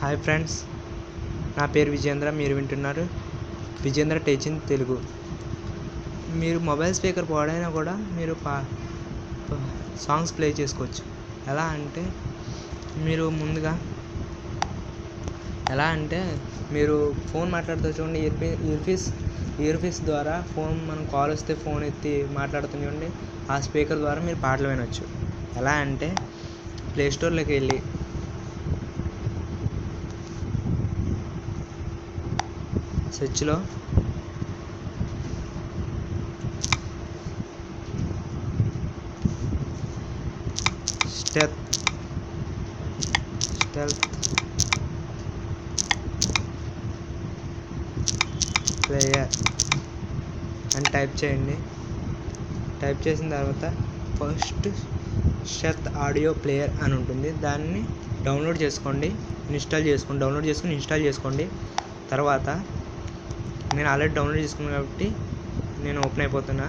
Hi friends, నా పేరు విజేంద్ర. మీరు వింటున్నారు విజేంద్ర టీచింగ్ తెలుగు. మీరు మొబైల్ స్పీకర్ పాడైనా కూడా మీరు సాంగ్స్ ప్లే చేసుకోవచ్చు. ఎలా అంటే మీరు ఫోన్ మాట్లాడుతూ చూడండి, ఇయర్ఫీస్ ద్వారా మనం కాల్ వస్తే ఫోన్ ఎత్తి మాట్లాడుతుంది చూడండి, ఆ స్పీకర్ ద్వారా మీరు పాటలు వినొచ్చు. ఎలా అంటే ప్లేస్టోర్లోకి వెళ్ళి సెర్చ్లో స్టెల్త్ ప్లేయర్ అని టైప్ చేయండి. టైప్ చేసిన తర్వాత ఫస్ట్ స్టెల్త్ ఆడియో ప్లేయర్ అని ఉంటుంది. దాన్ని డౌన్లోడ్ చేసుకొని ఇన్స్టాల్ చేసుకోండి. తర్వాత నేను ఆల్రెడీ డౌన్లోడ్ చేసుకున్నాను కాబట్టి నేను ఓపెన్ అయిపోతున్నా.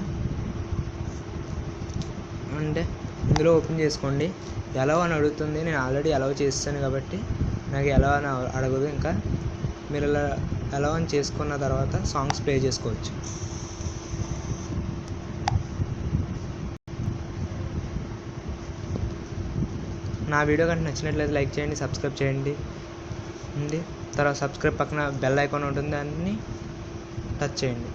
అంటే ఇందులో ఓపెన్ చేసుకోండి. ఎలా అని అడుగుతుంది. నేను ఆల్రెడీ అలౌ చేస్తాను కాబట్టి నాకు ఎలా అని అడగదు. ఇంకా మీరు ఎలా అని చేసుకున్న తర్వాత సాంగ్స్ ప్లే చేసుకోవచ్చు. నా వీడియో కనుక నచ్చినట్లయితే లైక్ చేయండి, సబ్స్క్రైబ్ చేయండి. తర్వాత సబ్స్క్రైబ్ పక్కన బెల్ ఐకాన్ ఉంటుంది, దాన్ని టచ్ చేయండి.